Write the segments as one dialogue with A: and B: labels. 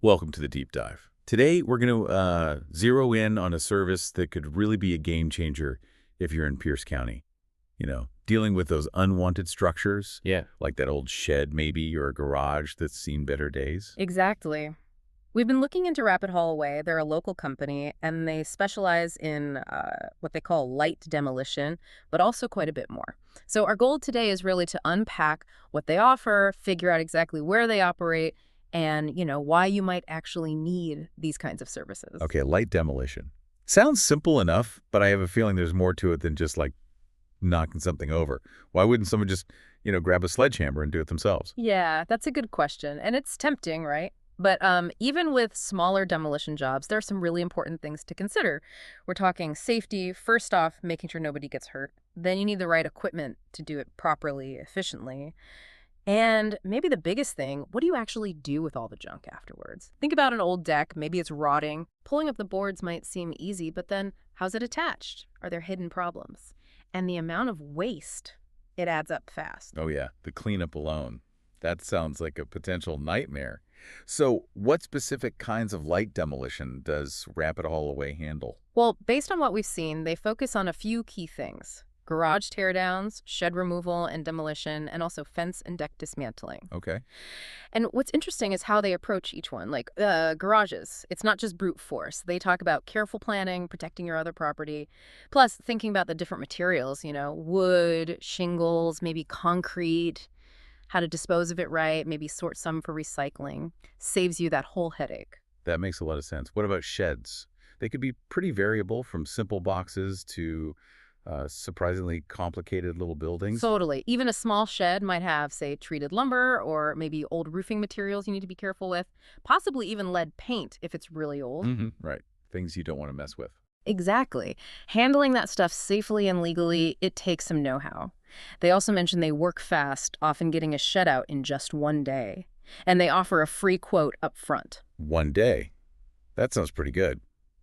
A: Welcome to the deep dive. Today, we're going to zero in on a service that could really be a game changer if you're in Pierce County. Dealing with those unwanted structures,
B: Yeah.
A: like that old shed maybe or a garage that's seen better days.
C: Exactly. We've been looking into Rapid Haul Away. They're a local company, and they specialize in what they call light demolition, but also quite a bit more. So our goal today is really to unpack what they offer, figure out exactly where they operate, and, why you might actually need these kinds of services.
A: Okay, light demolition. Sounds simple enough, but I have a feeling there's more to it than just like knocking something over. Why wouldn't someone just, grab a sledgehammer and do it themselves?
C: Yeah, that's a good question, and it's tempting, right? But even with smaller demolition jobs, there are some really important things to consider. We're talking safety, first off, making sure nobody gets hurt. Then you need the right equipment to do it properly, efficiently. And maybe the biggest thing, what do you actually do with all the junk afterwards? Think about an old deck, maybe it's rotting. Pulling up the boards might seem easy, but then how's it attached? Are there hidden problems? And the amount of waste, it adds up fast.
A: Oh yeah, the cleanup alone. That sounds like a potential nightmare. So what specific kinds of light demolition does Rapid Haul Away handle?
C: Well, based on what we've seen, they focus on a few key things: garage teardowns, shed removal and demolition, and also fence and deck dismantling.
A: Okay.
C: And what's interesting is how they approach each one. Like garages, it's not just brute force. They talk about careful planning, protecting your other property, plus thinking about the different materials, wood, shingles, maybe concrete, how to dispose of it right, maybe sort some for recycling. Saves you that whole headache.
A: That makes a lot of sense. What about sheds? They could be pretty variable, from simple boxes to surprisingly complicated little buildings.
C: Totally. Even a small shed might have, say, treated lumber or maybe old roofing materials you need to be careful with, possibly even lead paint if it's really old.
A: Right. Things you don't want to mess with.
C: Exactly. Handling that stuff safely and legally, it takes some know-how. They also mention they work fast, often getting a shed out in just one day. And they offer a free quote up front.
A: One day. That sounds pretty good.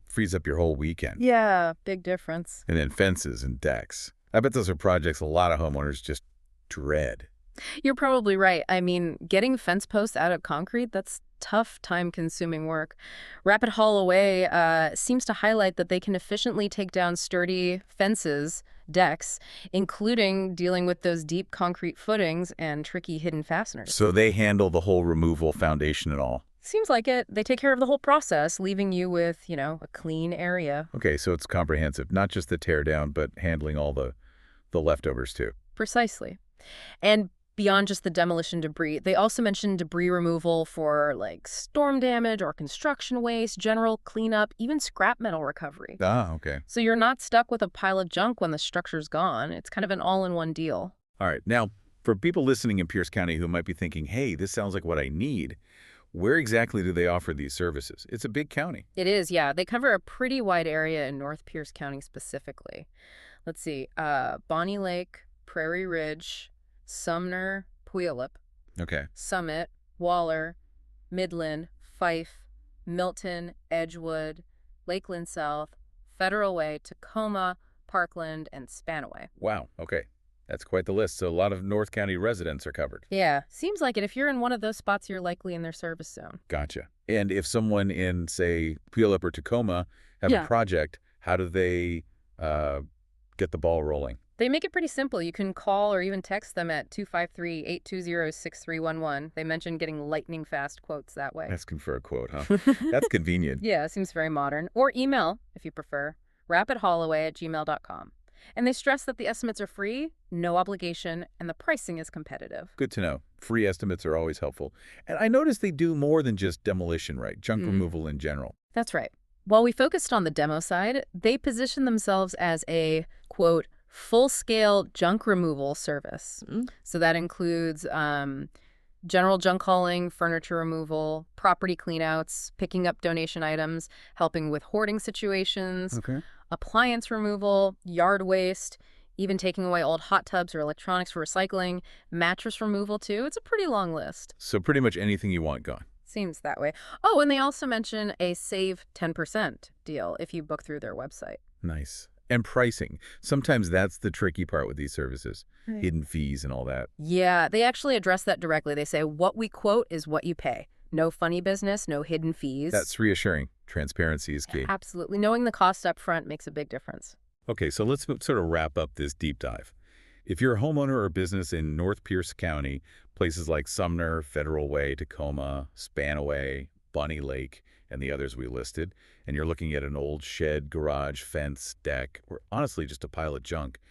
A: Frees up your whole weekend.
C: Yeah, big difference.
A: And then fences and decks. I bet those are projects a lot of homeowners just dread.
C: You're probably right. I mean, getting fence posts out of concrete, that's tough, time-consuming work. Rapid Haul Away seems to highlight that they can efficiently take down sturdy fences, decks, including dealing with those deep concrete footings and tricky hidden fasteners.
A: So they handle the whole removal, foundation and all.
C: Seems like it. They take care of the whole process, leaving you with, a clean area.
A: Okay, so it's comprehensive. Not just the tear down, but handling all the leftovers too.
C: Precisely. And beyond just the demolition debris, they also mentioned debris removal for like storm damage or construction waste, general cleanup, even scrap metal recovery.
A: Ah, okay.
C: So you're not stuck with a pile of junk when the structure's gone. It's kind of an all-in-one deal.
A: All right. Now, for people listening in Pierce County who might be thinking, hey, this sounds like what I need, where exactly do they offer these services? It's a big county.
C: It is, yeah. They cover a pretty wide area in North Pierce County specifically. Let's see. Bonney Lake, Prairie Ridge, Sumner, Puyallup,
A: Okay.
C: Summit, Waller, Midland, Fife, Milton, Edgewood, Lakeland South, Federal Way, Tacoma, Parkland, and Spanaway.
A: Wow. Okay. That's quite the list. So a lot of North County residents are covered.
C: Yeah, seems like it. If you're in one of those spots, you're likely in their service zone.
A: Gotcha. And if someone in, say, Puyallup or Tacoma have a project, how do they get the ball rolling?
C: They make it pretty simple. You can call or even text them at 253-820-6311. They mentioned getting lightning-fast quotes that way.
A: Asking for a quote, huh? That's convenient.
C: Yeah, it seems very modern. Or email, if you prefer, rapidhaulaway@gmail.com. And they stress that the estimates are free, no obligation, and the pricing is competitive.
A: Good to know. Free estimates are always helpful. And I noticed they do more than just demolition, right? Junk removal in general.
C: That's right. While we focused on the demo side, they position themselves as a, quote, full-scale junk removal service. So that includes general junk hauling, furniture removal, property cleanouts, picking up donation items, helping with hoarding situations, appliance removal, yard waste, even taking away old hot tubs or electronics for recycling, mattress removal too. It's a pretty long list.
A: So pretty much anything you want gone.
C: Seems that way. Oh, and they also mention a save 10% deal if you book through their website.
A: Nice. And pricing. Sometimes that's the tricky part with these services. Hidden fees and all that.
C: Yeah, they actually address that directly. They say, what we quote is what you pay. No funny business, no hidden fees.
A: That's reassuring. Transparency is key.
C: Absolutely. Knowing the cost up front makes a big difference.
A: Okay, so let's sort of wrap up this deep dive. If you're a homeowner or business in North Pierce County, places like Sumner, Federal Way, Tacoma, Spanaway, Bonney Lake, and the others we listed, and you're looking at an old shed, garage, fence, deck, or honestly just a pile of junk,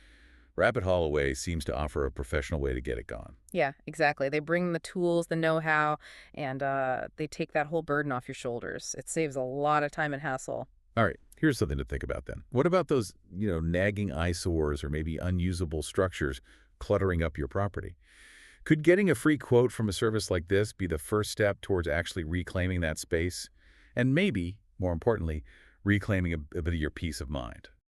A: Rapid Haul Away seems to offer a professional way to get it gone.
C: Yeah, exactly. They bring the tools, the know-how, and they take that whole burden off your shoulders. It saves a lot of time and hassle.
A: All right, here's something to think about then. What about those, nagging eyesores or maybe unusable structures cluttering up your property? Could getting a free quote from a service like this be the first step towards actually reclaiming that space? And maybe, more importantly, reclaiming a bit of your peace of mind?